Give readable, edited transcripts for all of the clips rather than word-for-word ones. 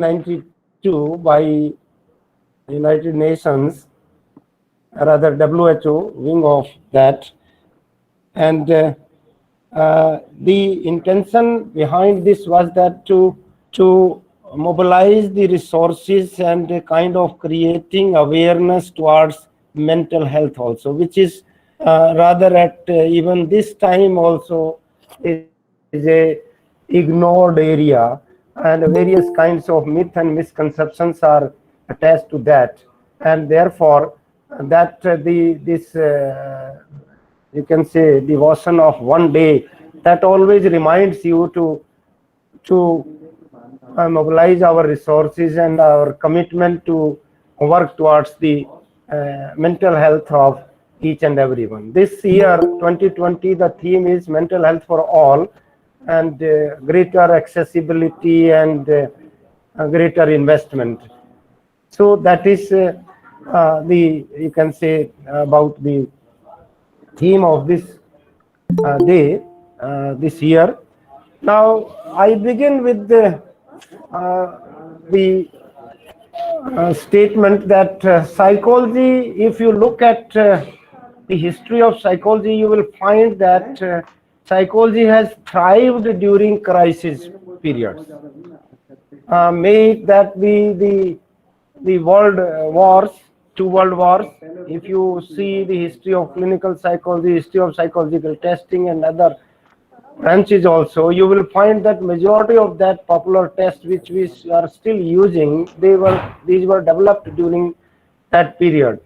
1992 by United Nations, rather WHO, wing of that. And the intention behind this was that to mobilize the resources and kind of creating awareness towards mental health also, which is rather at even this time also is a ignored area, and various kinds of myth and misconceptions are attached to that, and therefore that this you can say devotion of one day, that always reminds you to mobilize our resources and our commitment to work towards the mental health of each and everyone. This year 2020, the theme is mental health for all, and greater accessibility and greater investment. So that is the, you can say, about the theme of this day this year. Now I begin with the statement that psychology, if you look at the history of psychology, you will find that psychology has thrived during crisis periods. May that be the world wars, two world wars. If you see the history of clinical psychology, history of psychological testing, and other branches also, you will find that majority of that popular tests which we are still using, these were developed during that period,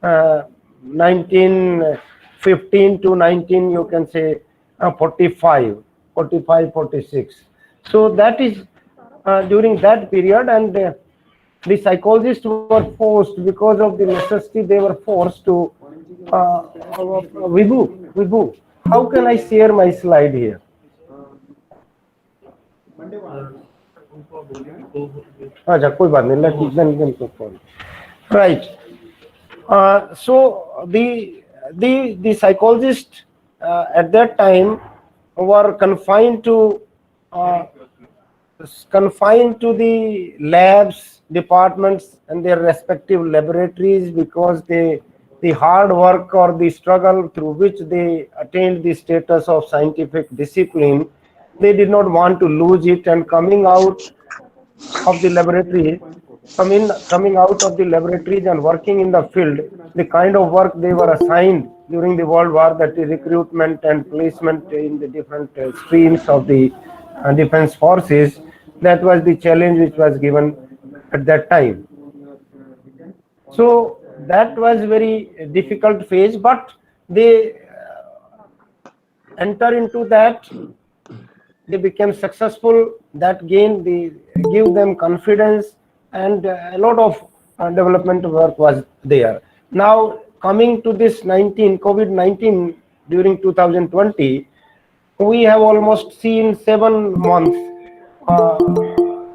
1915 to 19, you can say 45, 46. So that is during that period, and the psychologists were forced, because of the necessity, they were forced to Vibhu, how can I share my slide here? Right. So the psychologists at that time were confined to the labs, departments, and their respective laboratories, because the hard work or the struggle through which they attained the status of scientific discipline, they did not want to lose it, and coming out of the laboratory, coming out of the laboratories and working in the field, the kind of work they were assigned during the World War, that is recruitment and placement in the different streams of the defense forces, that was the challenge which was given at that time. So that was very difficult phase, but they enter into that, they became successful, that gain they give them confidence, and a lot of development work was there. Now coming to this COVID-19 during 2020, we have almost seen 7 months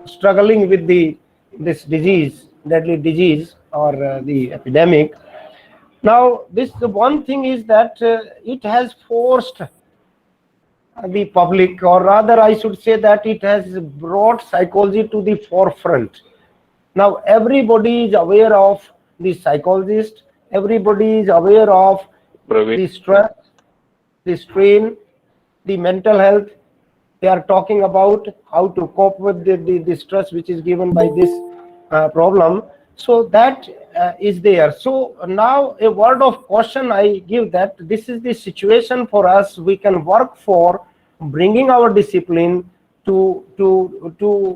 struggling with this disease, deadly disease, or the epidemic. Now this, the one thing is that it has forced the public, or rather I should say that it has brought psychology to the forefront. Now everybody is aware of the psychologist, everybody is aware of the stress, the strain, the mental health. They are talking about how to cope with the stress which is given by this problem. So that is there. So now a word of caution I give, that this is the situation for us. We can work for bringing our discipline to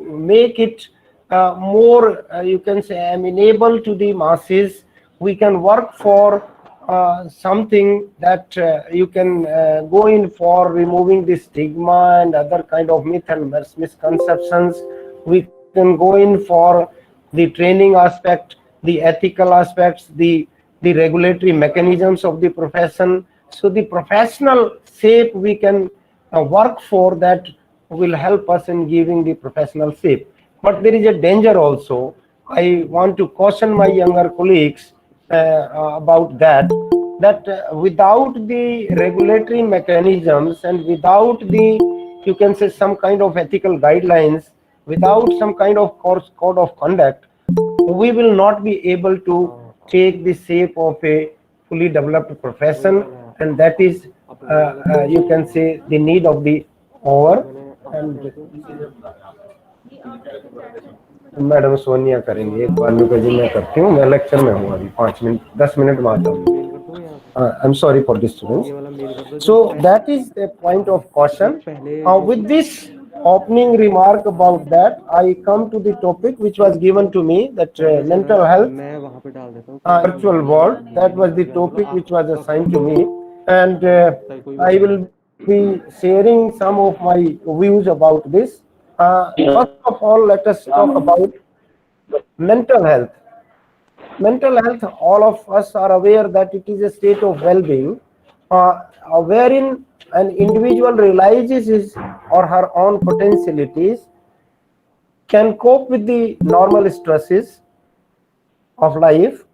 make it more, you can say, amenable to the masses. We can work for something that you can go in for removing the stigma and other kind of myth and misconceptions. We can go in for the training aspect, the ethical aspects, the regulatory mechanisms of the profession. So the professional shape we can work for, that will help us in giving the professional shape. But there is a danger also. I want to caution my younger colleagues about that without the regulatory mechanisms and without the, you can say, some kind of ethical guidelines, without some kind of code of conduct, we will not be able to take the shape of a fully developed profession, and that is, you can say, the need of the hour. And madam Sonia करेंगे एक बार को जी मैं करती हूँ मैं lecture में हूँ अभी 5 मिनट 10 मिनट में आता हूँ I am sorry for disturbance so that is a point of caution with this opening remark about that I come to the topic which was given to me that mental health virtual world that was the topic which was assigned to me and I will be sharing some of my views about this first of all let us talk about mental health. Mental health, all of us are aware that it is a state of well-being wherein an individual realizes his or her own potentialities, can cope with the normal stresses of life,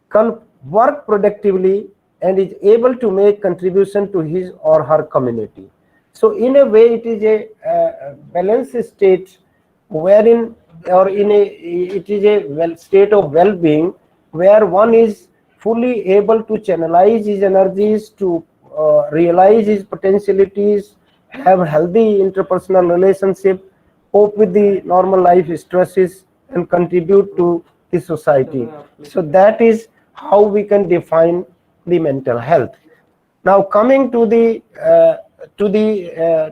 can work productively, and is able to make contribution to his or her community. So in a way it is a balanced state wherein or in a it is a state of well-being where one is fully able to channelize his energies to realize his potentialities, have healthy interpersonal relationship, cope with the normal life stresses, and contribute to the society. So that is how we can define the mental health. Now coming to the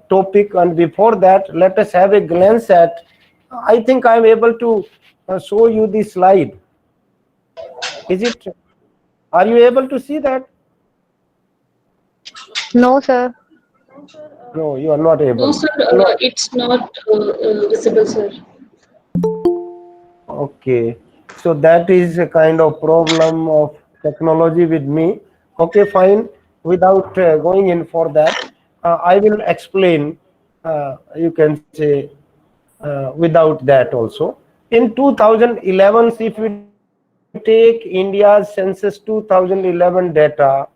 topic, and before that let us have a glance at, I think I am able to show you the slide. Is it, are you able to see that? No, sir. No, you are not able. No, sir, it's not visible, sir. Okay, so that is a kind of problem of technology with me. Okay, fine. Without going in for that, I will explain. You can say without that also. In 2011, if we take India's census 2011 data,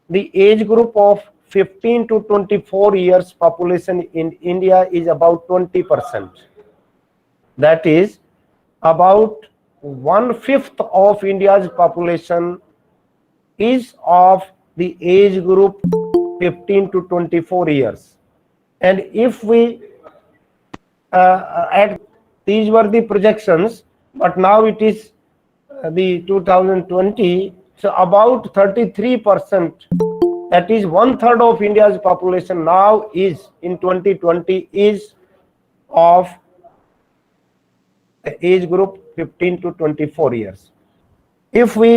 the age group of 15 to 24 years population in India is about 20%. That is about 1/5 of India's population is of the age group 15 to 24 years. And if we add, these were the projections, but now it is the 2020, so about 33%, that is 1/3 of India's population now is in 2020 is of the age group 15 to 24 years. If we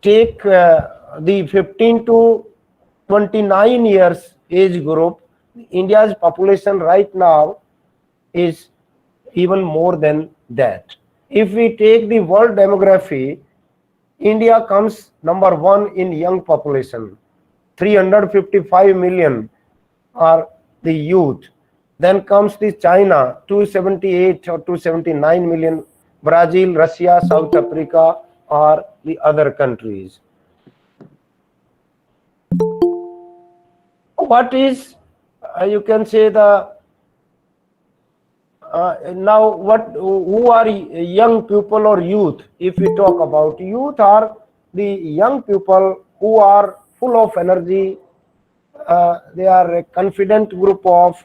take the 15 to 29 years age group, India's population right now is even more than that. If we take the world demography, India comes number 1 in young population. 355 million are the youth. Then comes the China, 278 or 279 million. Brazil, Russia, South Africa are the other countries. What is, you can say, the now what, who are young people or youth? If we talk about youth, are the young people who are full of energy. They are a confident group of,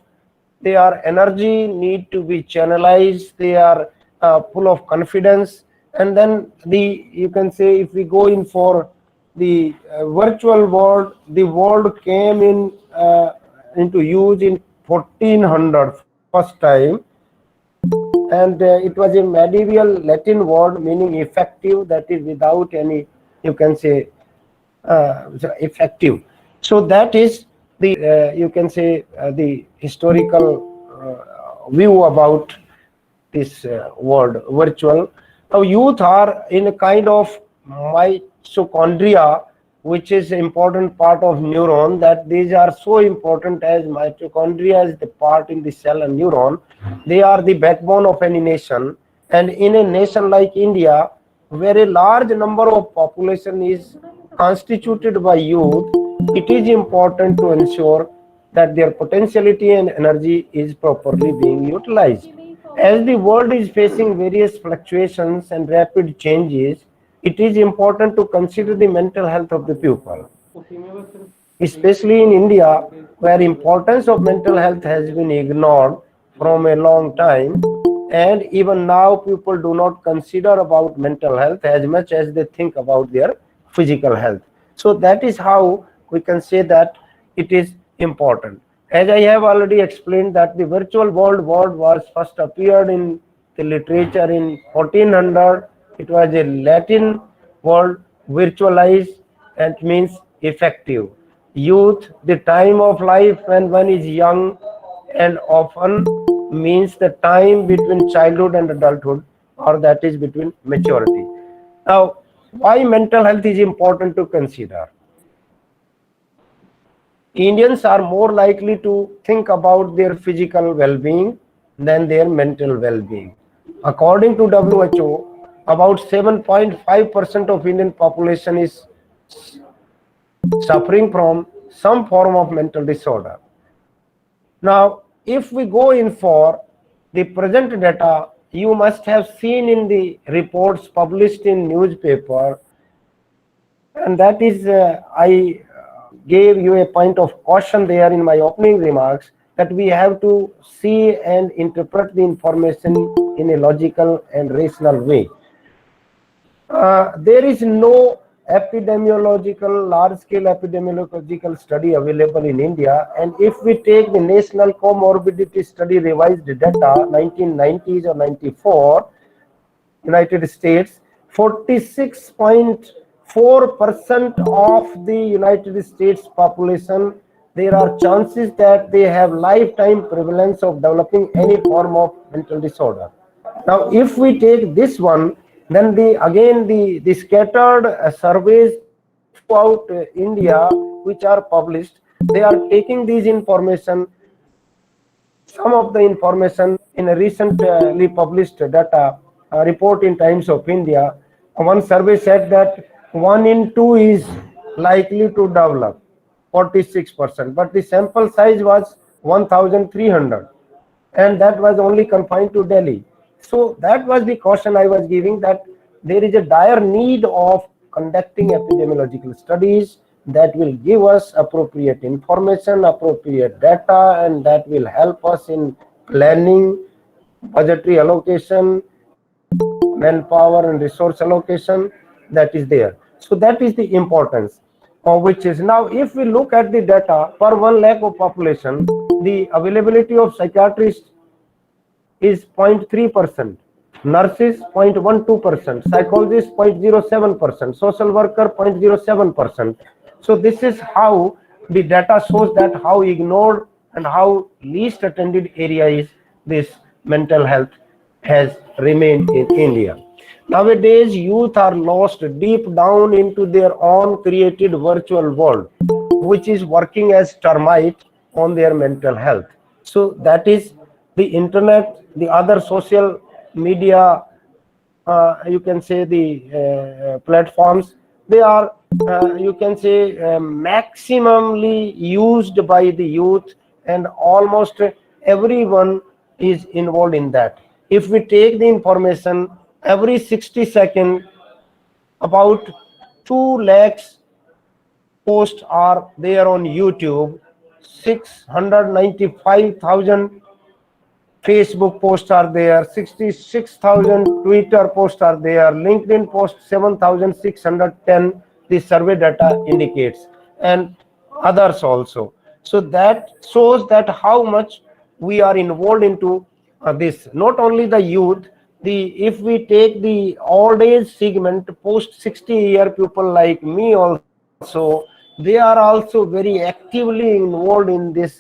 their energy need to be channelized, they are full of confidence. And then the, you can say, if we go in for the virtual world, the world came in into use in 1400 first time, and it was a medieval Latin word meaning effective, that is without any, you can say, effective. So that is the you can say the historical view about this word virtual. Now youth are in a kind of mitochondria, which is an important part of neuron, that these are so important as mitochondria is the part in the cell and neuron. They are the backbone of any nation, and in a nation like India, where a large number of population is constituted by youth, it is important to ensure that their potentiality and energy is properly being utilized. As the world is facing various fluctuations and rapid changes, it is important to consider the mental health of the pupil, especially in India, where importance of mental health has been ignored from a long time, and even now people do not consider about mental health as much as they think about their physical health. So that is how we can say that it is important. As I have already explained that the virtual world word was first appeared in the literature in 1400. It was a Latin word, virtualize, and means effective. Youth, the time of life when one is young, and often means the time between childhood and adulthood, or that is between maturity. Now, why mental health is important to consider? Indians are more likely to think about their physical well-being than their mental well-being. According to WHO, about 7.5% of Indian population is suffering from some form of mental disorder. Now, if we go in for the present data, you must have seen in the reports published in newspaper, and that is I gave you a point of caution there in my opening remarks, that we have to see and interpret the information in a logical and rational way. There is no epidemiological, large-scale epidemiological study available in India, and if we take the National Comorbidity Study revised data, 1990s or 94, United States, 46.4% of the United States population, there are chances that they have lifetime prevalence of developing any form of mental disorder. Now, if we take this one, then the scattered surveys throughout India, which are published, they are taking these information, some of the information in a recently published data report in Times of India. One survey said that 1 in 2 is likely to develop, 46%, but the sample size was 1,300, and that was only confined to Delhi. So that was the caution I was giving, that there is a dire need of conducting epidemiological studies that will give us appropriate information, appropriate data, and that will help us in planning, budgetary allocation, manpower and resource allocation that is there. So that is the importance of which is. Now, if we look at the data per 1 lakh of population, the availability of psychiatrists is 0.3%, nurses 0.12%, psychologists 0.07%, social worker 0.07%. So this is how the data shows that how ignored and how least attended area is this mental health has remained in India. Nowadays, youth are lost deep down into their own created virtual world, which is working as termite on their mental health. So that is the internet, the other social media, you can say the platforms, they are, you can say, maximally used by the youth, and almost everyone is involved in that. If we take the information, every 60 seconds, about 2 lakhs posts are there on YouTube, 695,000 Facebook posts are there, 66,000 Twitter posts are there, LinkedIn posts 7,610, the survey data indicates, and others also. So that shows that how much we are involved into this. Not only the youth, if we take the old age segment, post 60-year people like me also, they are also very actively involved in the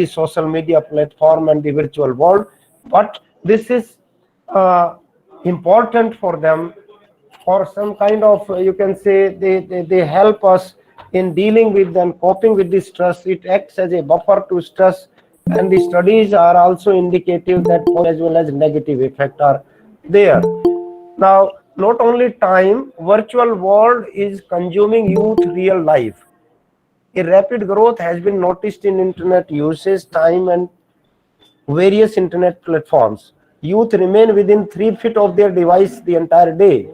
social media platform and the virtual world. But this is important for them for some kind of, you can say, they help us in dealing with and coping with the stress. It acts as a buffer to stress, and the studies are also indicative that as well as negative effect are there. Now, not only time, virtual world is consuming youth real life. A rapid growth has been noticed in internet usage time and various internet platforms. Youth remain within 3 feet of their device the entire day.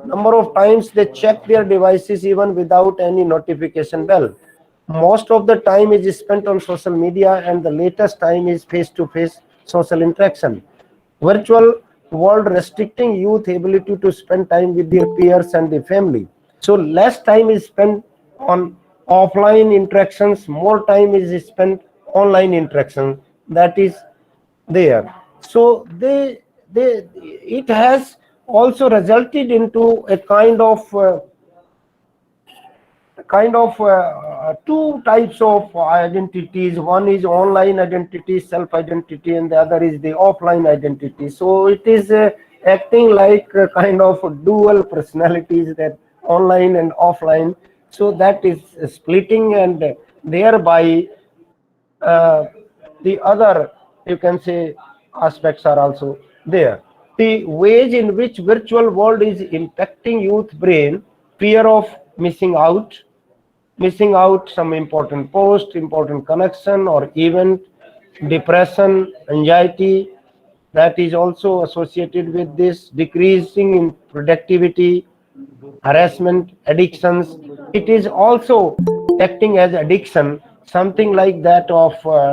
Number of times they check their devices even without any notification bell. Most of the time is spent on social media, and the latest time is face-to-face social interaction. Virtual world restricting youth ability to spend time with their peers and the family. So less time is spent on offline interactions, more time is spent online interaction. That is there. So they it has also resulted into a kind of two types of identities. One is online identity, self identity, and the other is the offline identity. So it is acting like a kind of dual personalities, that online and offline. So that is splitting, and thereby the other, you can say, aspects are also there. The ways in which virtual world is impacting youth brain: fear of missing out some important post, important connection or event, depression, anxiety, that is also associated with this, decreasing in productivity, harassment, addictions. It is also acting as addiction, something like that of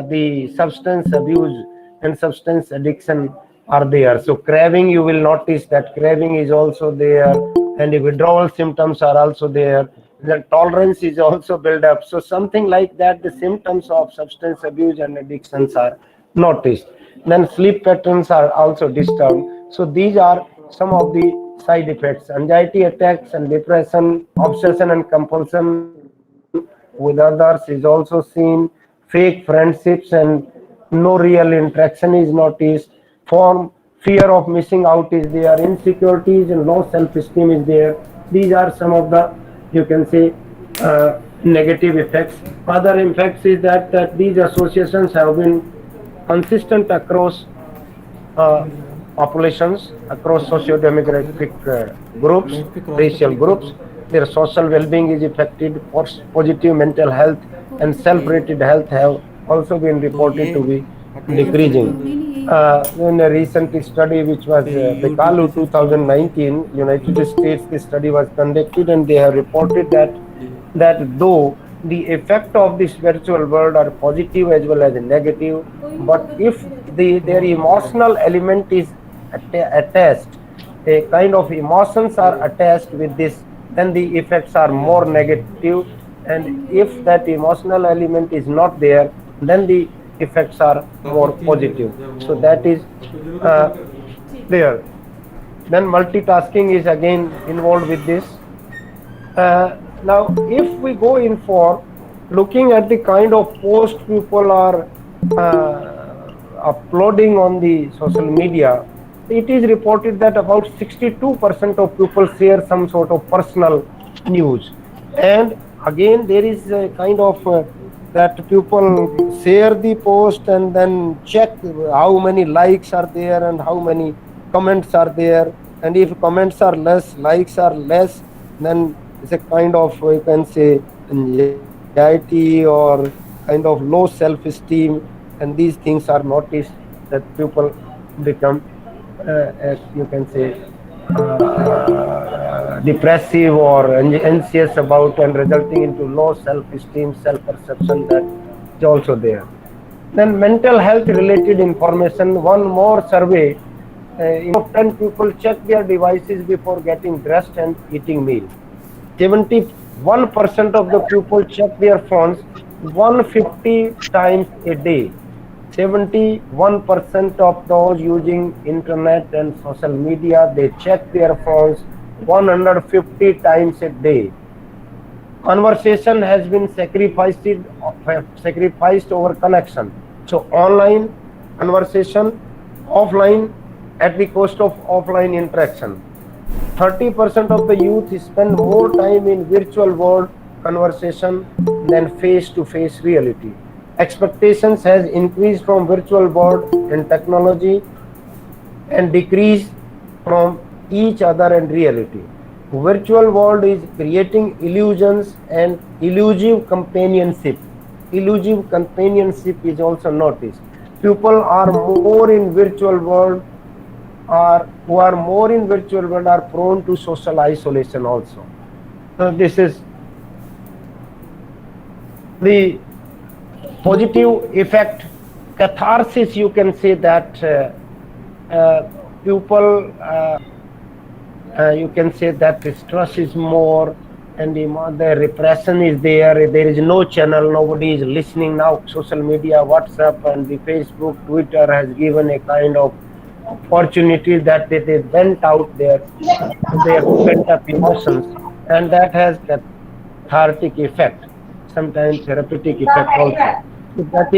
the substance abuse and substance addiction are there. So craving, you will notice that craving is also there, and the withdrawal symptoms are also there. The tolerance is also built up. So something like that, the symptoms of substance abuse and addictions are noticed. Then sleep patterns are also disturbed. So these are some of the side effects: anxiety attacks and depression, obsession and compulsion with others is also seen, fake friendships and no real interaction is noticed, form fear of missing out is there, insecurities and low self-esteem is there. These are some of the, you can say, negative effects. Other effects is that these associations have been consistent across uh, populations, across socio-demographic groups, racial groups. Their social well-being is affected. Positive mental health and self-rated health have also been reported to be decreasing. In a recent study, which was Bekalu 2019, United States, the study was conducted, and they have reported that though the effect of this virtual world are positive as well as negative, but if their emotional element is attached, a kind of emotions are attached with this, then the effects are more negative, and if that emotional element is not there, then the effects are more positive. So that is uh, there. Then multitasking is again involved with this. Now, if we go in for looking at the kind of post people are uploading on the social media, it is reported that about 62% of people share some sort of personal news. And again, there is a kind of that people share the post and then check how many likes are there and how many comments are there. And if comments are less, likes are less, then it's a kind of, you can say, anxiety or kind of low self-esteem, and these things are noticed, that people become, you can say, depressive or anxious about, and resulting into low self-esteem, self-perception, that is also there. Then mental health related information, one more survey, of 10 people check their devices before getting dressed and eating meal. 71% of the people check their phones 150 times a day. 71% of those using internet and social media, they check their phones 150 times a day. Conversation has been sacrificed over connection. So online conversation, offline, at the cost of offline interaction. 30% of the youth spend more time in virtual world conversation than face-to-face reality. Expectations has increased from virtual world and technology, and decrease from each other and reality. Virtual world is creating illusions and elusive companionship. Elusive companionship is also noticed. People are more in virtual world, or who are more in virtual world are prone to social isolation also. This is the positive effect, catharsis, you can say that people, you can say that the stress is more, and the repression is there. There is no channel, nobody is listening now. Social media, WhatsApp and the Facebook, Twitter has given a kind of opportunity that they vent out their pent up emotions, and that has cathartic effect, sometimes therapeutic effect also. So that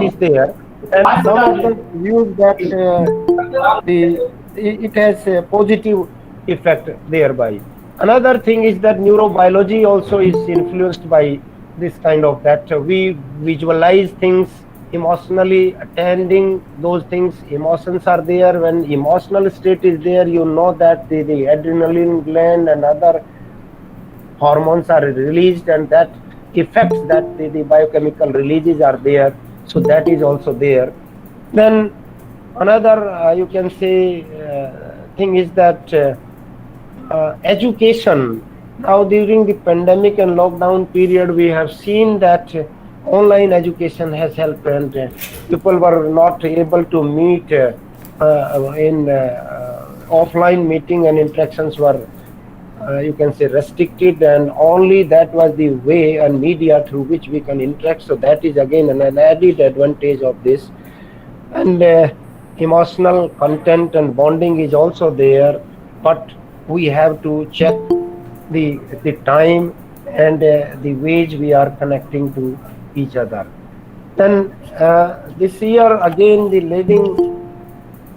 is there, and some of the views that the it has a positive effect thereby. Another thing is that neurobiology also is influenced by this kind of, that we visualize things emotionally, attending those things. Emotions are there. When emotional state is there, you know that the adrenaline gland and other hormones are released, and that effects that the biochemical releases are there. So that is also there. Then another, you can say, thing is that education. Now during the pandemic and lockdown period, we have seen that online education has helped, and people were not able to meet in offline meeting, and interactions were, you can say, restricted, and only that was the way and media through which we can interact. So that is again an added advantage of this. And emotional content and bonding is also there, but we have to check the time and the ways we are connecting to each other. Then this year again, the leading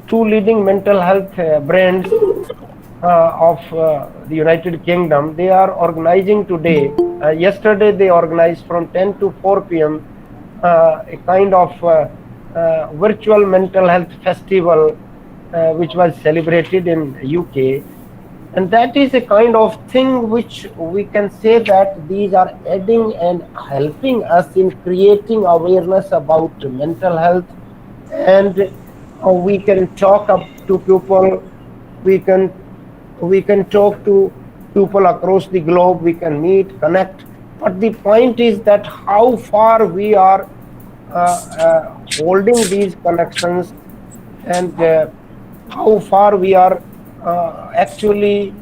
two leading mental health brands of the United Kingdom, they are organizing today. Yesterday, they organized from 10 to 4 p.m. A kind of virtual mental health festival, which was celebrated in UK. And that is a kind of thing which we can say that these are adding and helping us in creating awareness about mental health. And we can talk up to people, we can we can talk to people across the globe, we can meet, connect. But the point is that how far we are holding these connections, and how far we are actually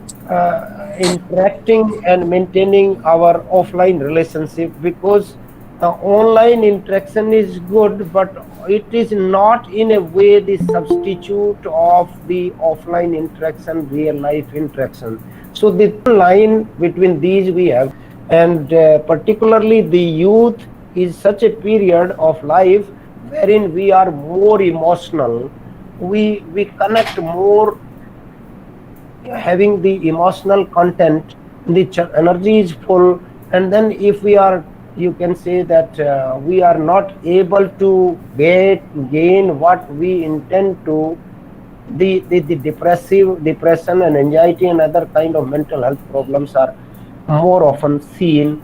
interacting and maintaining our offline relationship. Because online interaction is good, but it is not in a way the substitute of the offline interaction, real life interaction. So the line between these we have, and particularly the youth is such a period of life wherein we are more emotional. We connect more, having the emotional content, the energy is full. And then if we are, you can say that we are not able to gain what we intend to, the depression and anxiety and other kind of mental health problems are more often seen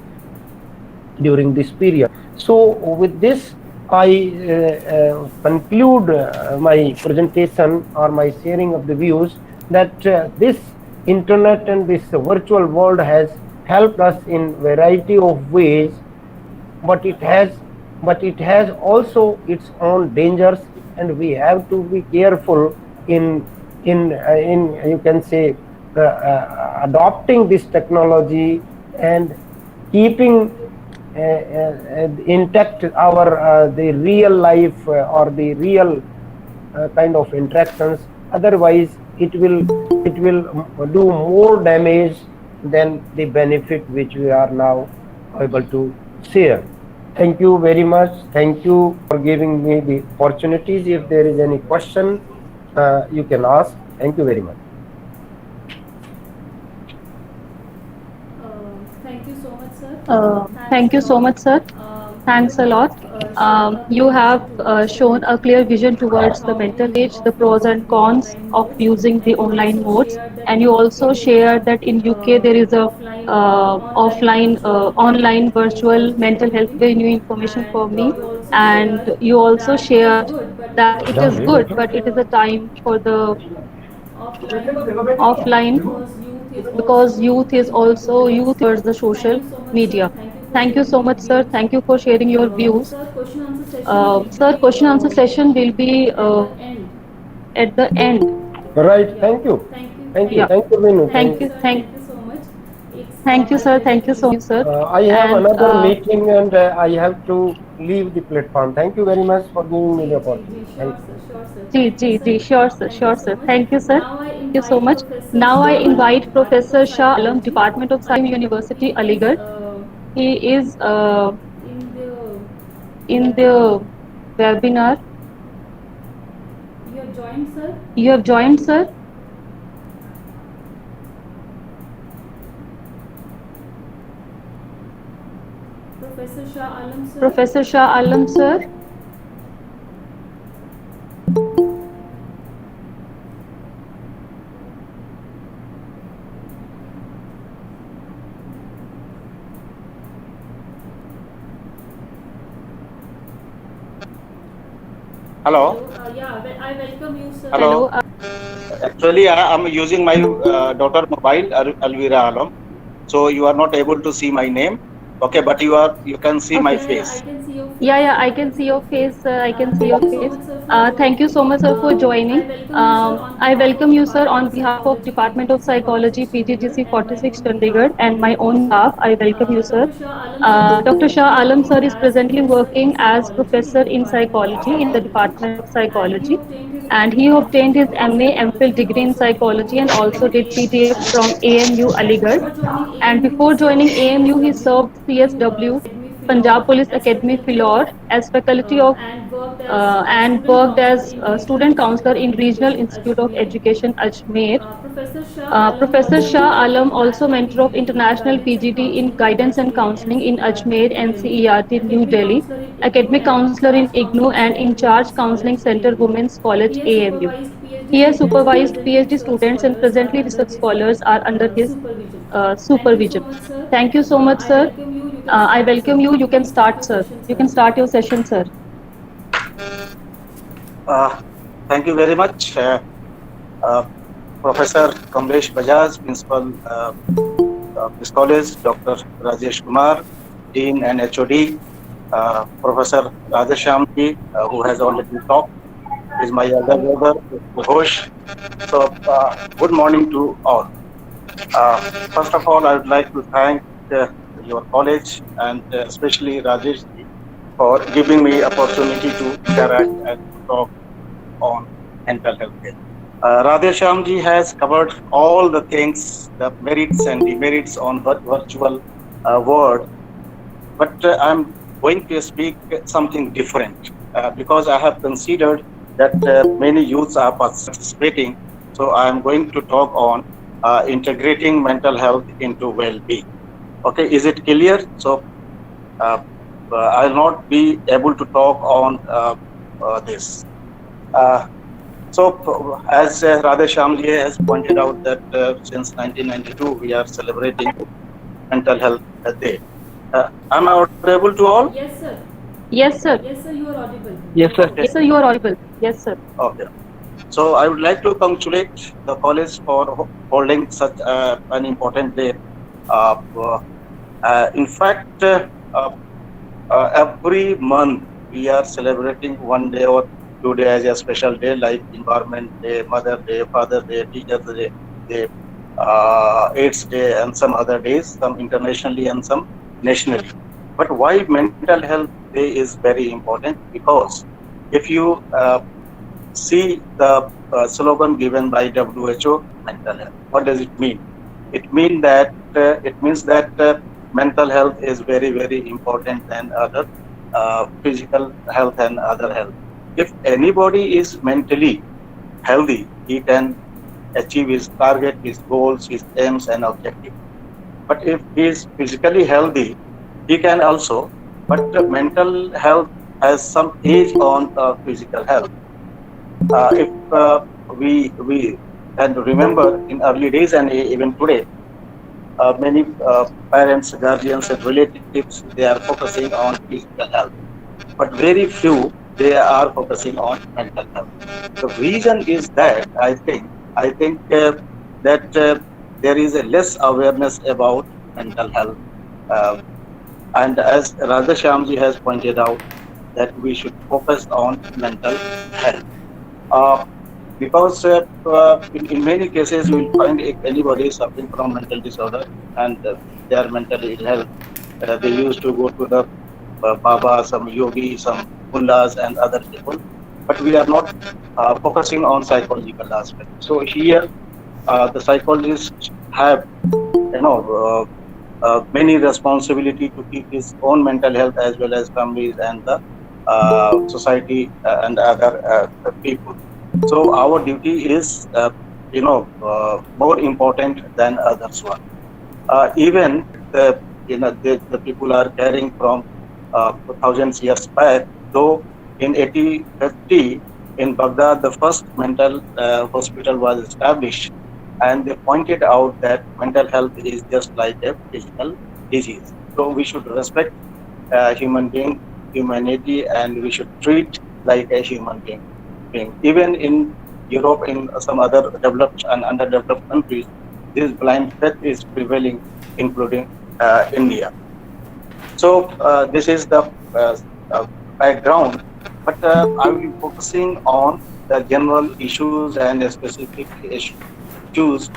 during this period. So with this, I conclude my presentation or my sharing of the views, that this internet and this virtual world has helped us in variety of ways, but it has also its own dangers, and we have to be careful in you can say adopting this technology, and keeping intact our the real life or the real kind of interactions. Otherwise it will do more damage than the benefit which we are now able to share. Thank you very much. Thank you for giving me the opportunities. If there is any question, you can ask. Thank you very much. Thank you so much, sir. Thank you so much, sir. Thanks a lot. You have shown a clear vision towards the mental age, the pros and cons of using the online modes, and you also shared that in UK there is a online virtual mental health. Very new information for me. And you also shared that it is good, but it is a time for the offline because youth is also youth towards the social media. Thank you so much, sir. Thank you for sharing your views. Sir, question answer session will be at the end. Right. Thank you. Thank you. Yeah. Thank you, Vinu. Thank you. Thank you, sir. Thank you so much, sir. I have And another meeting and I have to leave the platform. Thank you very much for giving me the opportunity. Thank you. sure, sir. Sure, sir. Thank you, sir. Thank you so much. Now I invite Professor Shah Alam, Department of Science, University, Aligarh. He is in the webinar. You have joined, sir. Professor Shah Alam, sir. Hello. Hello. Hello. Actually, I am using my daughter mobile, Alvira Alam. So you are not able to see my name. Okay, but you can see my face. Yeah, I can see your face, sir. I can see your face. Thank you so much, sir, for joining. I welcome you, sir, on behalf of Department of Psychology, PGGC 46 Chandigarh, and my own behalf. I welcome you, sir. Dr. Shah Alam, sir, is presently working as professor in psychology in the Department of Psychology, and he obtained his MA, MPhil degree in psychology and also did PTF from AMU Aligarh. And before joining AMU, he served CSW, Punjab Police Academy, Philor, as faculty of and worked as a student counselor in Regional Institute of Education, Ajmer. Professor Shah Alam, also mentor of International PGD in Guidance and Counseling in Ajmer, NCERT, New Delhi, academic counselor in IGNOU, and in charge Counseling Center, Women's College, AMU. He has supervised PhD students and presently research scholars are under his supervision. Thank you so much, sir. I welcome you. You can start, sir. You can start your session, sir. Uh, Thank you very much, uh, Professor Kamlesh Bajaj, Principal of this college, Dr. Rajesh Kumar, Dean and HOD, Professor Radheshyamji, who has already talked, is my elder brother, Ghosh. So, good morning to all. First of all, I would like to thank your college and especially Rajesh ji for giving me opportunity to interact and to talk on mental health care. Radheshyam ji has covered all the things, the merits and demerits on virtual world, but I'm going to speak something different because I have considered that many youths are participating. So I'm going to talk on integrating mental health into well-being. Okay, is it clear? So I'll not be able to talk on this. As Radheshyam ji has pointed out that since 1992 we are celebrating Mental Health Day. Am I audible to all? Yes, sir. Yes, sir. Okay. Yes, sir, you are audible. Yes, sir. Okay. So I would like to congratulate the college for holding such an important day. In fact, every month we are celebrating one day or 2 days as a special day, like Environment Day, Mother Day, Father Day, Teachers Day, AIDS Day, and some other days, some internationally and some nationally. But why Mental Health Day is very important? Because if you see the slogan given by WHO, mental health. What does it mean? It means that mental health is very, very important than other physical health and other health. If anybody is mentally healthy, he can achieve his target, his goals, his aims and objectives. But if he is physically healthy, he can also but mental health has some age on physical health. If we can remember in early days and even today, many parents, guardians, and relatives, they are focusing on physical health, but very few they are focusing on mental health. The reason is that I think that there is a less awareness about mental health, uh, and as Radha Shyamji has pointed out, that we should focus on mental health. Uh, because in many cases you will find if anybody is suffering from mental disorder and they are mentally ill health, they used to go to the Baba, some yogi, some mullahs, and other people. But we are not focusing on psychological aspect. So here, the psychologists have, you know, many responsibility to keep his own mental health as well as families and the society and other people. So our duty is, more important than others one. Even the people are caring from thousands years back. Though in 1850 in Baghdad, the first mental hospital was established, and they pointed out that mental health is just like a physical disease. So we should respect human being, humanity, and we should treat like a human being. Even in Europe, in some other developed and underdeveloped countries, this blind faith is prevailing, including India. So this is the uh, uh, background, but I will be focusing on the general issues and specific issues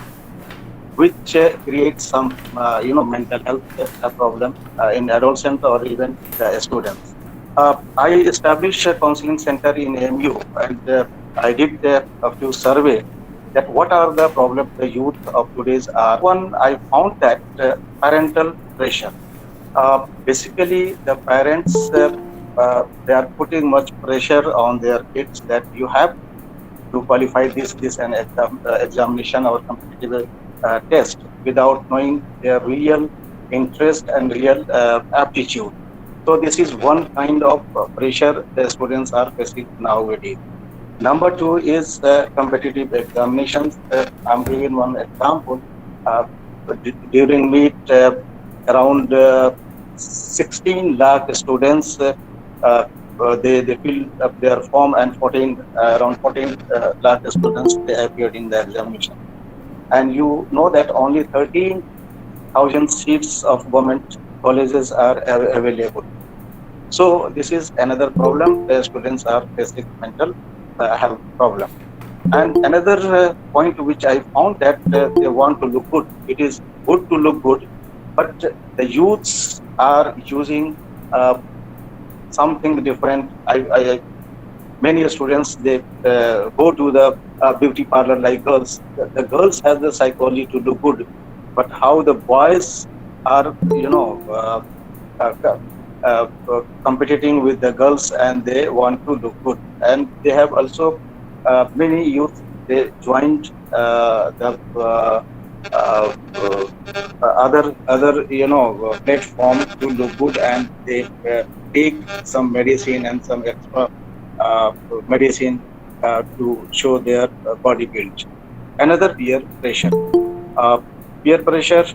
which create some, mental health problem in adolescents or even students. I established a counseling center in AMU, and I did a few survey that what are the problems the youth of today's are. One, I found that parental pressure. Basically, the parents they are putting much pressure on their kids that you have to qualify this and examination or competitive test without knowing their real interest and real aptitude. So this is one kind of pressure the students are facing nowadays. Number two is competitive examinations. I'm giving one example. Uh, During meet, around 16 lakh students, they filled up their form, and 14 around 14 lakh students they appeared in the examination. And you know that only 13,000 seats of government colleges are available. So this is another problem. The students are facing mental health problem. And another point which I found that they want to look good. It is good to look good, but the youths are using something different. Many students they go to the beauty parlor like girls. The girls have the psychology to look good, but how the boys are, uh, competing with the girls and they want to look good. And they have also many youth they joined the uh, uh, other platform to look good, and they take some medicine and some extra uh, medicine to show their body build. Another pressure. Uh, Peer pressure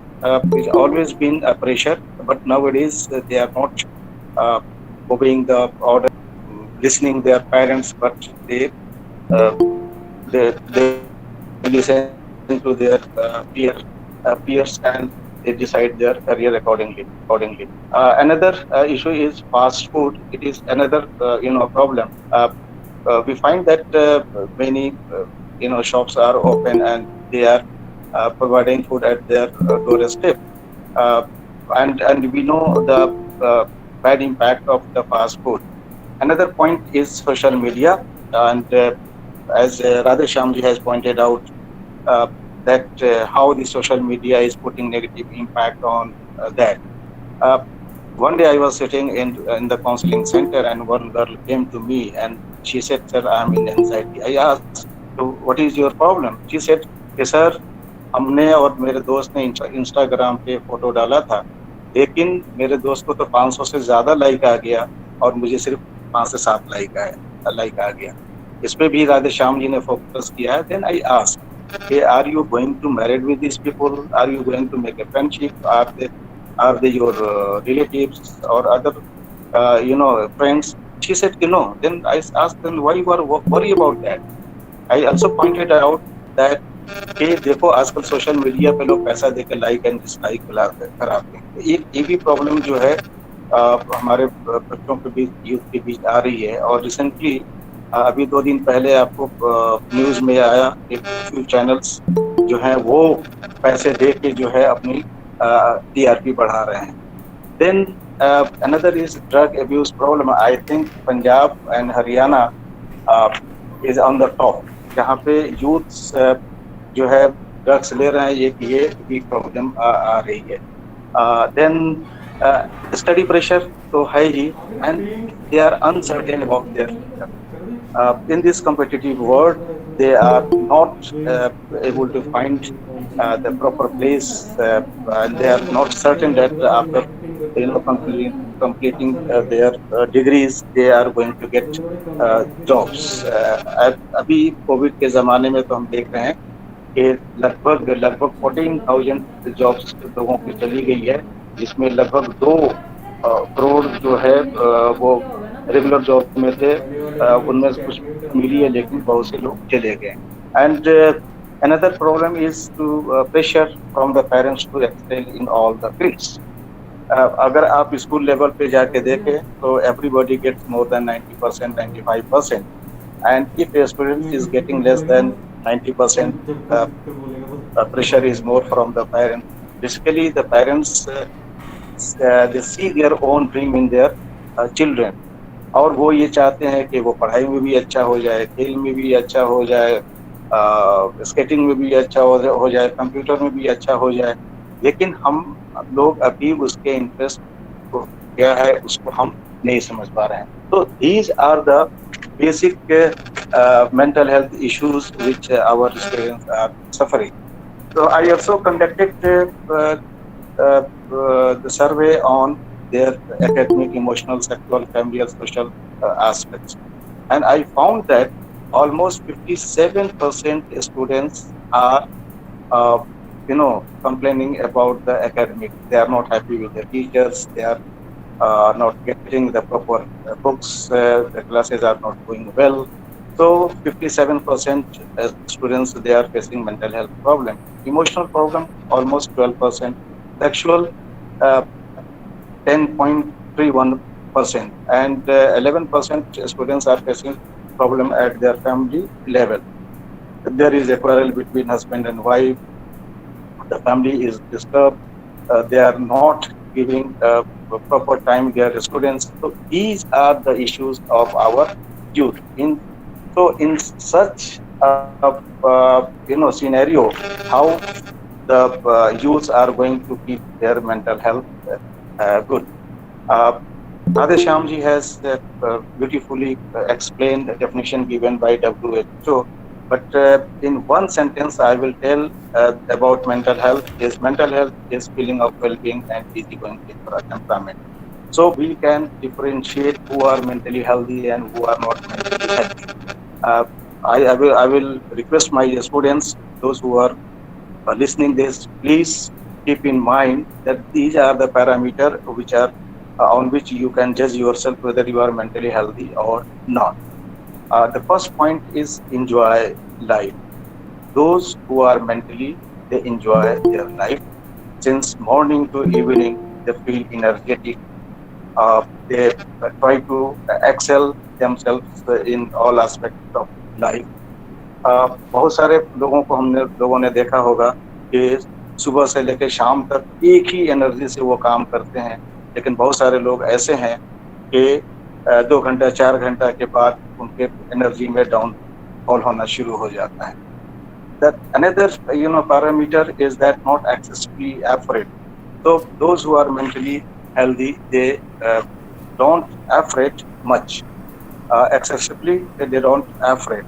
is always been a pressure, but nowadays they are not uh, obeying the order, listening their parents, but uh, they listen to their peers, and they decide their career accordingly. Another issue is fast food. It is another problem. We find that many shops are open and they are providing food at their doorstep, uh, and we know the bad impact of the fast food. Another point is social media, and as Radha Shyamji has pointed out, uh, that how the social media is putting negative impact on that. Uh, One day I was sitting in the counseling center, and one girl came to me and she said, "Sir, I am in anxiety." I asked, "So what is your problem?" She said, "Sir, हमने और मेरे दोस्त ने Instagram पे photo डाला था, लेकिन मेरे दोस्त को तो 500 से ज्यादा लाइक आ गया और मुझे सिर्फ 5 से 7 लाइक आ गया। इस पे भी राधे श्याम जी ने फोकस किया है। Then I ask, are you going to married with this people, are you going to make a friendship, are they your relatives or other friends? She said no. Then I asked them, why you are worry about that? I also pointed out that कि देखो आजकल social media पे लोग पैसा देकर like and dislike कराते हैं। तो एक ये भी प्रॉब्लम जो है हमारे बच्चों के बीच, यूथ के बीच आ रही है। और रिसेंटली अभी 2 दिन पहले आपको न्यूज में आया कि फ्यू चैनल्स जो हैं वो पैसे दे के जो है अपनी टीआरपी बढ़ा रहे हैं। Then another is drug abuse problem. I think Punjab and Haryana is on the top, जहाँ पे यूथ जो है ड्रग्स ले रहे हैं। ये भी प्रॉब्लम आ रही है। देन स्टडी प्रेशर तो है ही, and they are uncertain about their future in this competitive world. They are not able to find the proper place, and they are not certain that after completing their degrees they are going to get jobs. अभी Covid के जमाने में तो हम देख रहे हैं कि लगभग लगभग 14,000 जॉब्स लोगों की चली गई है, जिसमें लगभग 2 करोड़ जो है वो रेगुलर जॉब में थे। उनमें से कुछ मिली है, लेकिन बहुत से लोग चले गए। And another problem is to pressure from the parents to excel in all the fields. अगर आप स्कूल लेवल पे जाके देखें तो everybody gets more than 90%, 95%, and if a student is getting less than 90%, pressure is more from the parents. Basically the parents they see their own dream in their children, और वो ये चाहते हैं कि वो पढ़ाई में भी अच्छा हो जाए, खेल में भी अच्छा हो जाए, स्केटिंग में भी अच्छा हो जाए, कंप्यूटर में भी अच्छा हो जाए। लेकिन हम लोग अभी उसके इंटरेस्ट को क्या है उसको हम नहीं समझ पा रहे हैं। तो these are the basic mental health issues which our students are suffering. So I also conducted the survey on their academic, emotional, sexual, familial, social aspects, and I found that almost 57% students are uh, complaining about the academic. They are not happy with the teachers. They are not getting the proper books. The classes are not going well. So 57% students, they are facing mental health problem. Emotional problem almost 12%. Sexual 10.31%, and 11% students are facing problem at their family level. There is a quarrel between husband and wife. The family is disturbed. They are not giving proper time their students. So these are the issues of our youth. In such scenario, how the youths are going to keep their mental health good? Radhe Shyamji has beautifully explained the definition given by WHO. But in one sentence, I will tell about mental health. Mental health is feeling of well-being and easygoing temperament. So we can differentiate who are mentally healthy and who are not mentally healthy. I will request my students, those who are listening this, please keep in mind that these are the parameters which are on which you can judge yourself whether you are mentally healthy or not. The first point is enjoy life. Those who are mentally, they enjoy their life. Since morning to evening, they feel energetic. They try to excel themselves in all aspects of life. बहुत सारे लोगों ने देखा होगा कि सुबह से लेकर शाम तक एक ही एनर्जी से वो काम करते हैं, लेकिन बहुत सारे लोग ऐसे हैं कि 2 घंटा 4 घंटा के बाद उनके एनर्जी में डाउनफॉल होना शुरू हो जाता है। That another parameter is that not excessively afraid. So those who are mentally healthy, they don't afraid much. Excessively, they don't afraid.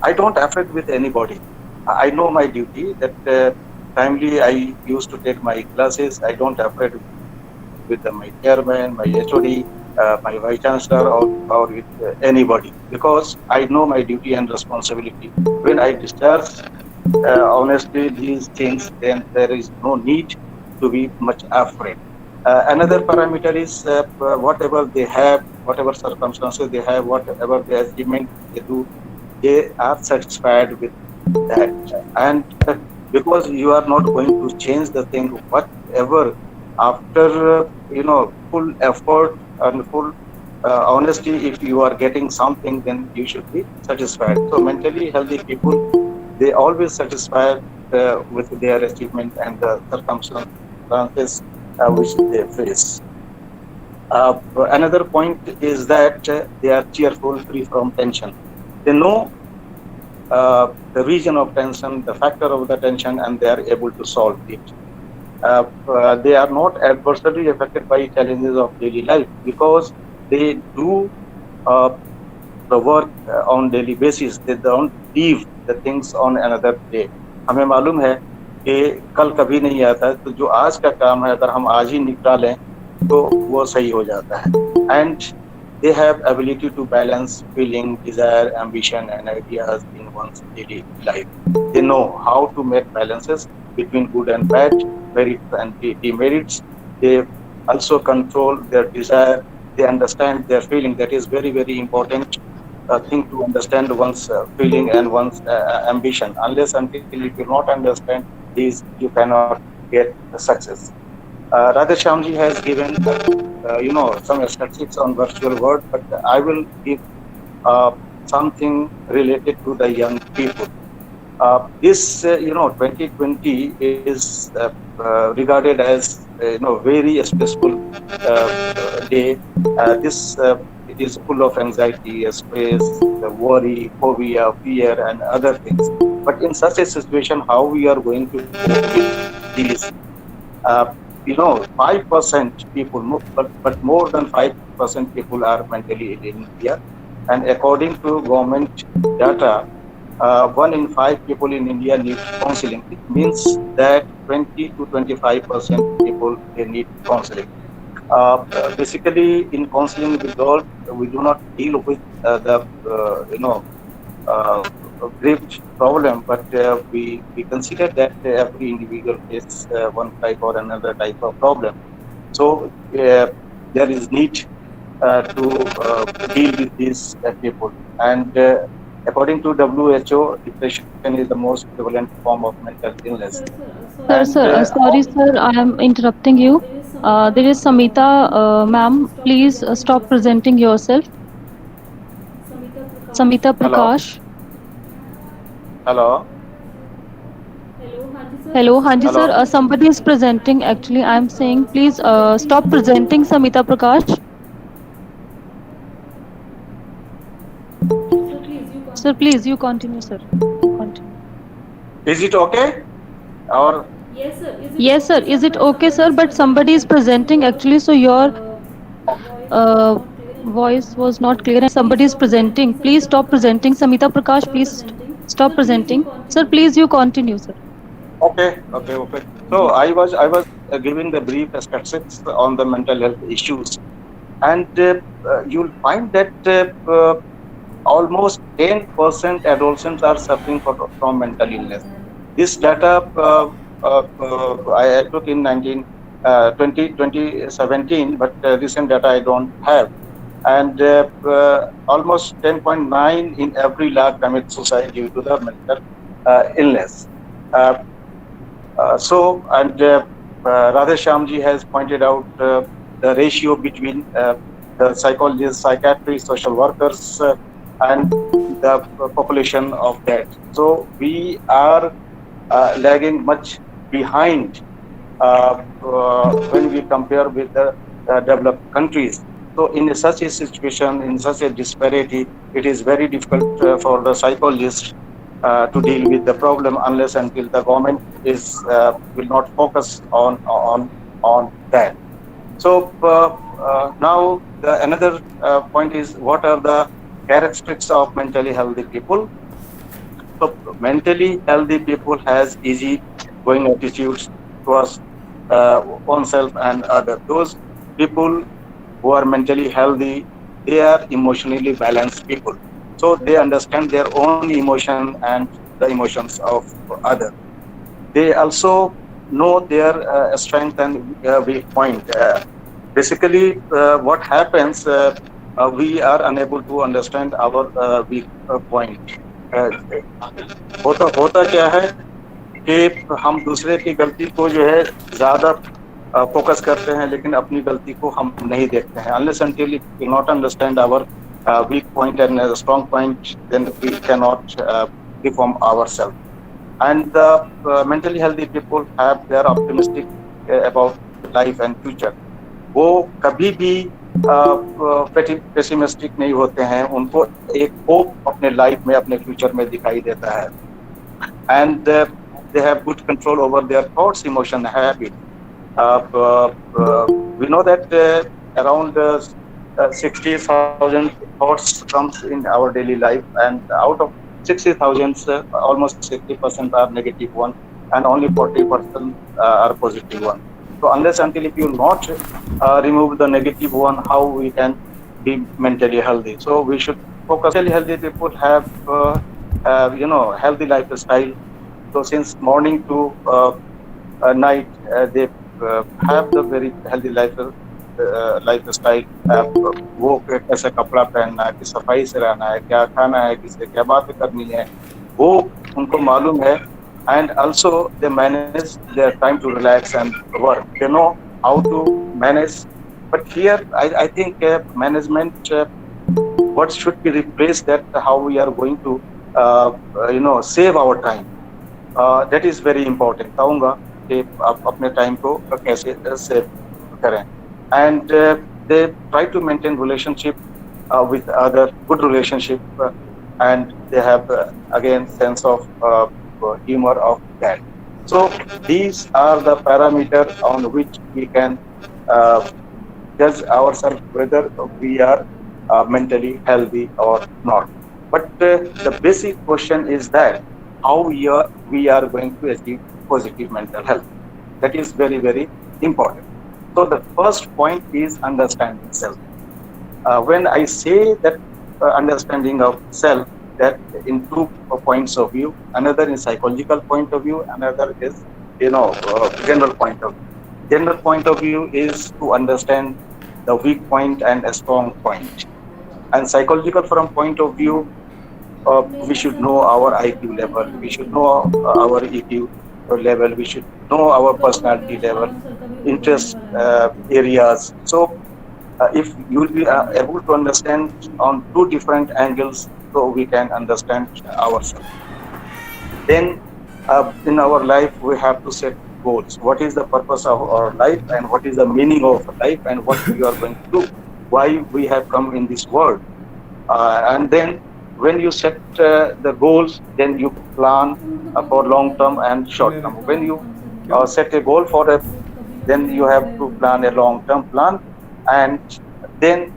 I don't afraid with anybody. I know my duty that timely I used to take my classes. I don't afraid with my chairman, my HOD, my vice chancellor, or with anybody, because I know my duty and responsibility. When I discharge honestly these things, then there is no need to be much afraid. Another parameter is whatever they have, whatever circumstances they have, whatever the achievement they do, they are satisfied with that. And because you are not going to change the thing, whatever, after full effort and full honesty, if you are getting something, then you should be satisfied. So mentally healthy people, they always satisfied with their achievement and the circumstances which they face. Another point is that they are cheerful, free from tension. They know the reason of tension, the factor of the tension, and they are able to solve it. They are not adversely affected by challenges of daily life, because they do uh, the work on daily basis. They don't leave the things on another day. हमें मालूम है कि कल कभी नहीं आता, तो जो आज का काम है अगर हम आज ही निपटा लें तो वो सही हो जाता है. And they have ability to balance feeling, desire, ambition, and ideas in one's daily life. They know how to make balances between good and bad, merits and demerits. They also control their desire. They understand their feeling. That is very, very important thing, to understand one's feeling and one's ambition. Unless until you do not understand these, you cannot get success. Radha Shyamji has given some statistics on virtual world, but I will give something related to the young people. This 2020 is regarded as very stressful day. This it is full of anxiety, stress, worry, phobia, fear, and other things. But in such a situation, how we are going to cope with these? Uh, 5% people, but more than 5% people are mentally ill in India. And according to government data, 1 in 5 people in India need counseling. It means that 20 to 25% people, they need counseling. Basically, in counseling withdrawal, we do not deal with the uh, grave problem, but we consider that every individual faces one type or another type of problem. So there is need to deal with these people. And according to WHO, depression is the most prevalent form of mental illness. And Sorry, sir, I am interrupting you. There is Samita, ma'am. Please stop presenting yourself. Samita hello, Prakash. hello, Hello, Hanji sir. hello. Somebody is presenting. Actually, I am saying please stop presenting Samita Prakash. Sir, please you continue, sir. Continue. Is it okay? Or Yes, sir. Is it okay, sir? But somebody is presenting actually, so your uh, voice was not clear and somebody is presenting. Please stop presenting. Samita Prakash, please stop presenting. Sir, please you continue, sir. okay. So I was giving the brief statistics on the mental health issues, and you'll find that almost 10% adolescents are suffering from mental illness. This data I took in 2017, but recent data I don't have. And almost 10.9 in every lakh commit suicide due to the mental illness. Uh, and Radha Shyamji has pointed out the ratio between the psychologists, psychiatrists, social workers, and the population of that. So we are lagging much behind when we compare with the developed countries. So in such a situation, in such a disparity, it is very difficult for the psychologist to deal with the problem, unless until the government is will not focus on that. So now another point is, what are the characteristics of mentally healthy people? So mentally healthy people has easy going attitudes towards oneself and other. Those people who are mentally healthy, they are emotionally balanced people. So they understand their own emotion and the emotions of others. They also know their strength and weak point. Basically, what happens, we are unable to understand our weak point. Uh, होता होता क्या है कि हम दूसरे की गलती को जो है ज्यादा फोकस करते हैं, लेकिन अपनी गलती को हम नहीं देखते हैं. Unless until we will not understand our weak point and strong point, then we cannot reform ourselves. And the mentally healthy people have their optimistic about life and future. वो कभी भी पेसिमिस्टिक नहीं होते हैं. उनको एक होप अपने life में, अपने फ्यूचर में दिखाई देता है. And they have good control over their thoughts, emotion, habits. Uh, uh, we know that around 60,000 thoughts comes in our daily life, and out of 60,000, almost 60% are negative one, and only 40% are positive one. So unless until if you not remove the negative one, how we can be mentally healthy? So we should focus. Mentally healthy people have healthy lifestyle. So since morning to night, they have the very healthy lifestyle. वो कैसा कपड़ा पहनना है, किस सफाई से रहना है, क्या खाना है, किससे क्या बातें करनी है, वो उनको मालूम है. And also they manage their time to relax and work. They know how to manage. But here, I think management, what should be replaced, that how we are going to save our time. That is very important. कहूँगा कि आप अपने time को कैसे save करें. And they try to maintain relationship with other, good relationship, and they have again sense of humor of that. So these are the parameters on which we can uh, judge ourselves whether we are mentally healthy or not. But the basic question is that how we are going to achieve positive mental health. That is very, very important. So the first point is understanding self. When I say that understanding of self, that in two points of view, another is psychological point of view, another is general point of view. General point of view is to understand the weak point and a strong point. And psychological from point of view, we should know our IQ level, we should know our EQ level, we should know our personality level, interest areas. So if you will be able to understand on two different angles, so we can understand ourselves. Then in our life, we have to set goals. What is the purpose of our life, and what is the meaning of life, and what we are going to do, why we have come in this world. And then when you set the goals, then you plan for long term and short term. When you set a goal for a, then you have to plan a long term plan, and then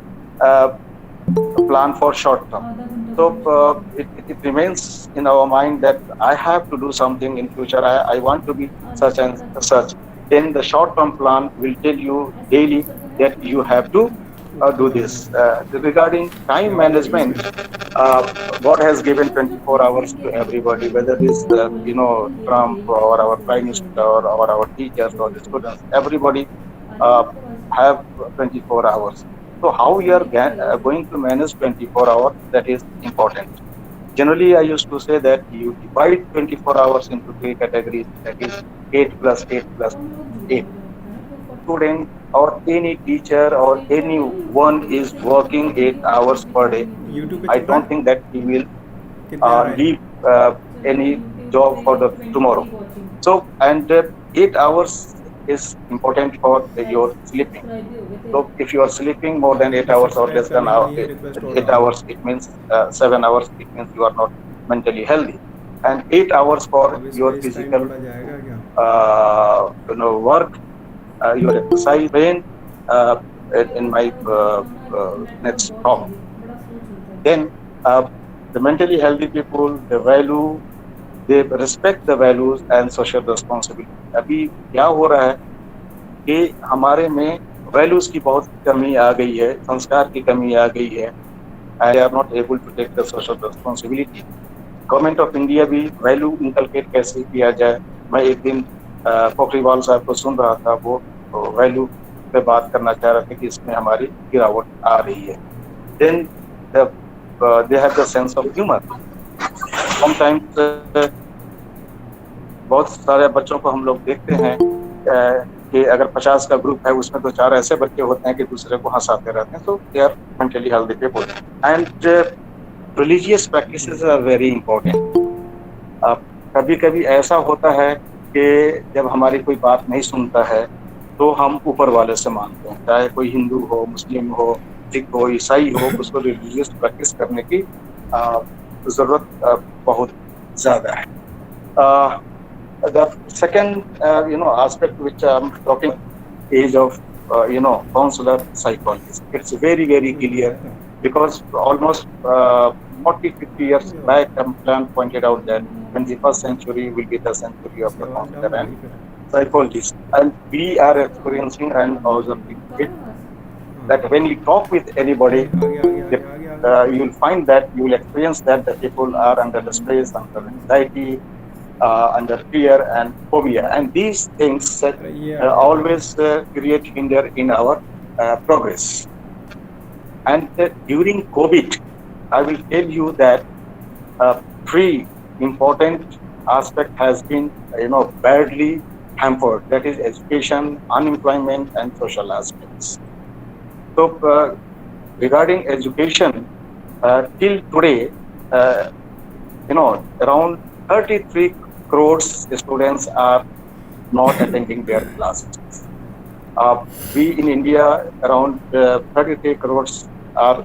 plan for short term. So it remains in our mind that I have to do something in future. I want to be such and such. Then the short term plan will tell you daily that you have to do this. Regarding time management, God has given 24 hours to everybody, whether it is Trump or our Prime Minister or our teachers or the students. Everybody uh, have 24 hours. So how we are going to manage 24 hours, that is important. Generally, I used to say that you divide 24 hours into three categories, that is 8 plus 8 plus 8. Student or any teacher or anyone is working 8 hours per day, I don't think that he will leave any job for the tomorrow. So, and 8 hours is important for your sleeping. So if you are sleeping more than 8 hours or less than 8 hours, it means 7 hours, it means you are not mentally healthy. And 8 hours for your physical work, your exercise, brain, in my next talk. Then the mentally healthy people, they value they respect the values and social responsibility. अभी क्या हो रहा है कि हमारे में values की बहुत कमी आ गई है, संस्कार की कमी आ गई है, and they are not able to take the social responsibility. Government of India भी वैल्यू इंकलकेट कैसे किया जाए। मैं एक दिन पोखरीवाल साहब को सुन रहा था, वो वैल्यू पे बात करना चाह रहे थे कि इसमें हमारी गिरावट आ रही है। Then they have the sense of humour. Sometimes बहुत सारे बच्चों को हम लोग देखते हैं कि अगर 50 का ग्रुप है, उसमें तो 4 ऐसे बच्चे होते हैं कि दूसरे को हंसाते रहते हैं। So they are mentally healthy people and religious practices are very important. कभी कभी ऐसा होता है कि जब हमारी कोई बात नहीं सुनता है तो हम ऊपर वाले से मानते हैं, चाहे कोई हिंदू हो, मुस्लिम हो, सिख हो, ईसाई हो, उसको रिलीजियस प्रैक्टिस करने की जरूरत बहुत ज्यादा है। The second aspect which I'm talking is of counselor psychologist. It's very very clear because almost 40-50 years back, Plan pointed out that 21st century will be the century of the counselor and psychologist, and we are experiencing and observing it that when you talk with anybody, you will find that you will experience that the people are under the stress, under anxiety, under fear and phobia, and these things always create hinder in our progress. And during COVID, I will tell you that three important aspect has been badly hampered. That is education, unemployment, and social aspects. So regarding education, till today, around 33 crores students are not attending their classes. We in India, around 33 crores are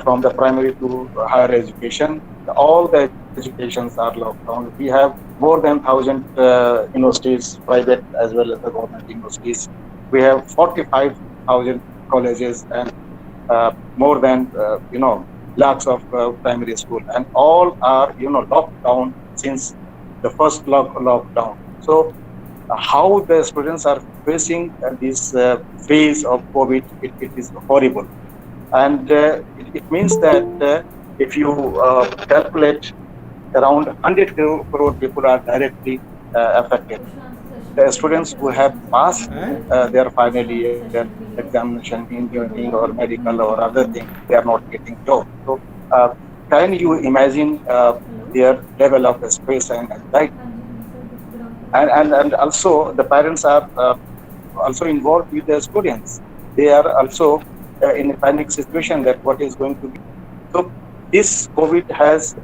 from the primary to higher education. All the educations are locked down. We have more than 1,000 universities, private as well as the government universities. We have 45,000 colleges and more than lakhs of primary school, and all are locked down since the first lockdown. So how the students are facing this phase of COVID, it is horrible, and it means that if you calculate, around 100 crore people are directly affected. The students who have passed their final year examination, engineering or medical or other things, they are not getting jobs. So can you imagine their level of stress and anxiety? And also the parents are also involved with the students. They are also in a panic situation that what is going to be. So this COVID has,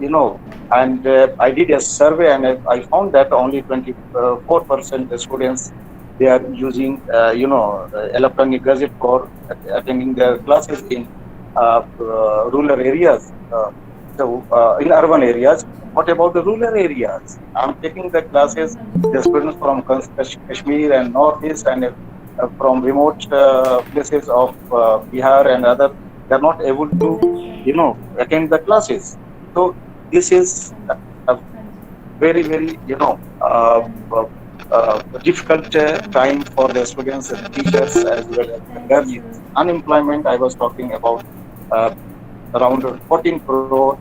and I did a survey and I found that only 24% students, they are using, electronic gadget for attending their classes in rural areas. In urban areas. What about the rural areas? I'm taking the classes, the students from Kashmir and Northeast and from remote places of Bihar and other, they're not able to, attend the classes. So this is a very, very, difficult time for the students and teachers as well as the guardians. Unemployment, I was talking about around 14 crore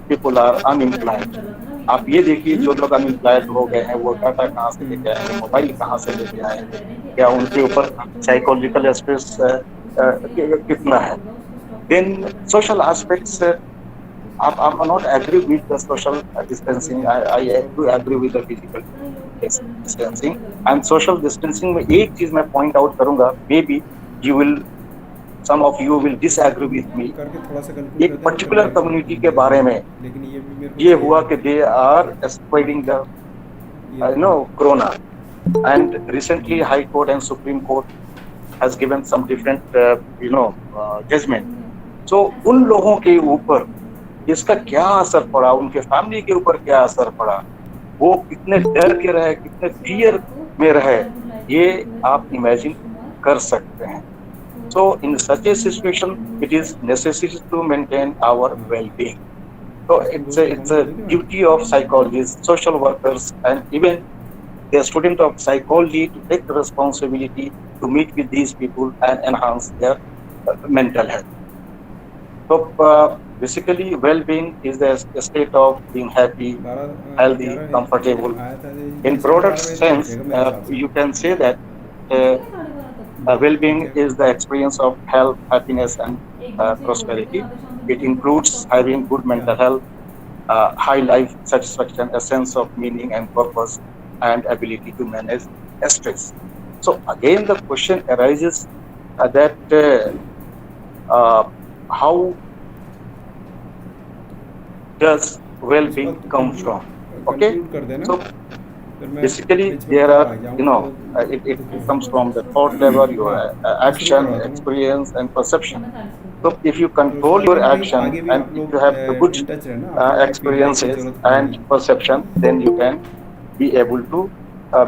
people are unemployed. आप ये देखिए, जो लोग unemployed हो गए हैं वो data कहाँ से लेके आएंगे, मोबाइल कहाँ से लेके आएंगे, या उनके ऊपर साइकोलॉजिकल स्ट्रेस कितना है. Then social aspects, I'm not agree with the social distancing. I do agree with the physical distancing and social distancing. में एक चीज मैं point out करूँगा, maybe some of you will disagree with me. एक particular community के बारे में ये हुआ कि they are spreading the corona, and recently High Court and Supreme Court has given some different judgment. So उन लोगों के ऊपर इसका क्या असर पड़ा, उनके फैमिली के ऊपर क्या असर पड़ा, वो कितने डर के रहे, कितने फियर में रहे, ये आप इमेजिन कर सकते हैं. So in such a situation, it is necessary to maintain our well-being. So it's a duty of psychologists, social workers, and even the student of psychology to take the responsibility to meet with these people and enhance their mental health. So basically, well-being is the state of being happy, 12 healthy, 11 comfortable. आया था In ये broader 12:30 तक sense, उठेगा मेरे हिसाब से। you can say that uh, ठीक well-being है। is the experience of health, happiness, and prosperity. It includes having good क्या? mental health, high life satisfaction, a sense of meaning and purpose, and ability to manage stress. So again, the question arises that how does इसको well-being come from? Okay, conclude कर देना, so फिर मैं basically बीच में there बाहर are आ जाऊँगा तो it तो फिर comes from the thought level, your हाँ, मैं शुरू action, करवाता हूँ। experience, and perception. So if you तो उसके control your अकॉर्डिंग भाई action आगे भी and आप if लोग you have the good in touch रहना, आप लोगों को फीडबैक की experiences ज़रूरत and पड़ेगी। perception, then you can be able to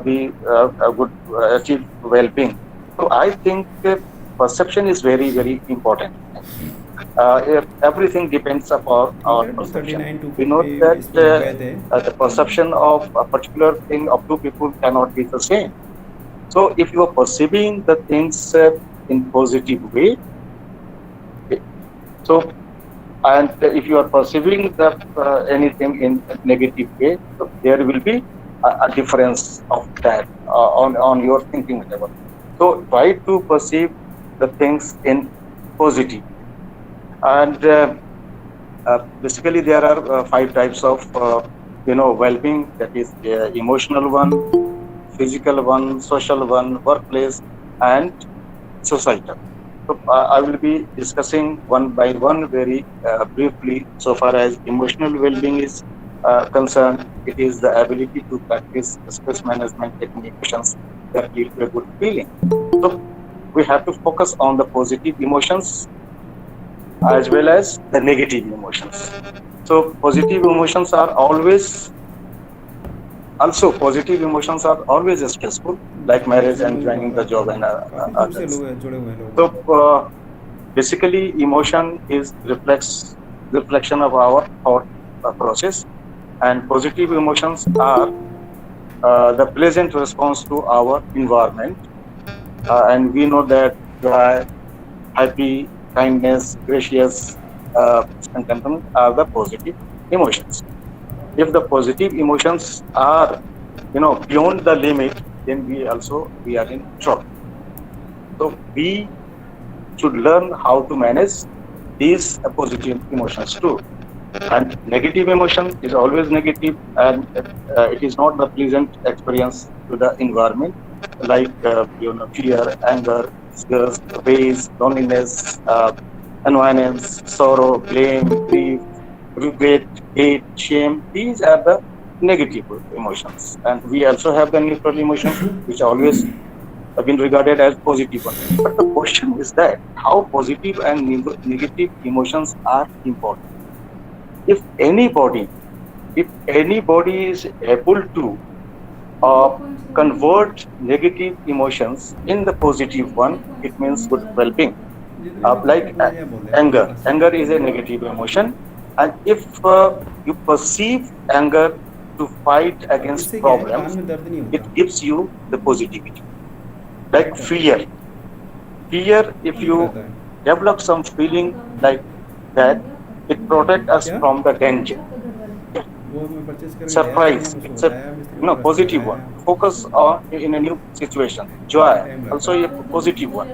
be a good achieve well-being. So I think perception is very very important. If everything depends upon ठीक our है, perception. 239 We know 240 that इस पे आ गए थे। the perception of a particular thing of two people cannot be the same. So if you are perceiving the things in positive way, okay, so and if you are perceiving the anything in a negative way, so there will be a difference of that on your thinking level. So try to perceive the things in positive and basically there are five types of well-being, that is emotional one, physical one, social one, workplace, and societal. So I will be discussing one by one very briefly. So far as emotional well-being is concerned, it is the ability to practice stress management techniques that lead to a good feeling. So we have to focus on the positive emotions as well as the negative emotions. So positive emotions are always positive emotions are always stressful, like marriage इसमें and वो joining the job and काफ़ी दूर से others. लोग जुड़े हुए हैं लोग। So basically, emotion is reflection of our thought process, and positive emotions are the pleasant response to our environment, and we know that joy, happy, kindness, gracious, and contentment are the positive emotions. If the positive emotions are beyond the limit, then we are in trouble. So we should learn how to manage these positive emotions too. And negative emotion is always negative, and it is not the pleasant experience to the environment, like fear, anger, disgust, rage, loneliness, annoyance, sorrow, blame, grief, regret, hate, shame. These are the negative emotions, and we also have the neutral emotions, which always have been regarded as positive one. But the question is that how positive and negative emotions are important. If anybody, if anybody is able to uh, convert negative emotions in the positive one, it means good well-being. Like anger. Anger is a negative emotion, and if you perceive anger to fight against इससे क्या है, कान problems, में दर्द नहीं it होता। gives you the positivity. Like fear. Fear, if ठीक you रहता है। develop some feeling like that, it protects us क्या? from the danger. वो मैं परचेस करके ले आया था, Surprise, मैंने उसको it's a बताया मिस्त्री को, रास्ते positive बताया one. Focus on in a new situation. काफ़ी Joy, टाइम लगता also है। a positive one.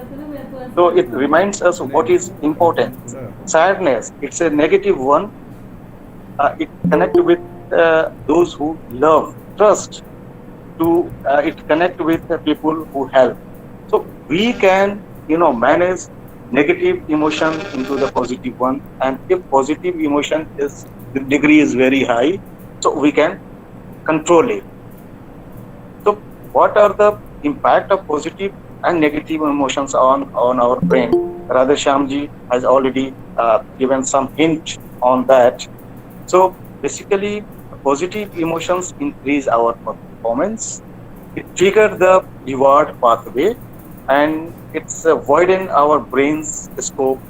So it reminds us what is important. पूरा रखो। Sadness, it's a negative one. It connect with those who love, trust. It connect with the people who help. So we can manage negative emotion into the positive one, and if positive emotion is the degree is very high, so we can control it. So what are the impact of positive and negative emotions on our brain? Radha Shyamji has already given some hint on that. So basically, positive emotions increase our performance. It triggers the reward pathway, and it's widen our brain's scope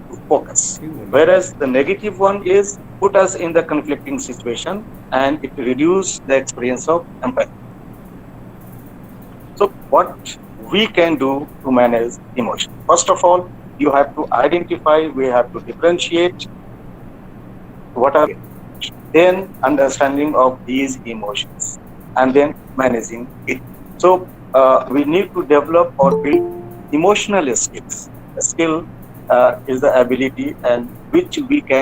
to focus. ठीक बोला। Whereas the negative one is put us in the conflicting situation, and it reduces the experience of empathy. So what we can do to manage emotion? First of all, you have to identify, we have to differentiate what are then understanding of these emotions, and then managing it. So we need to develop or build emotional skills. A skill is the ability and which we can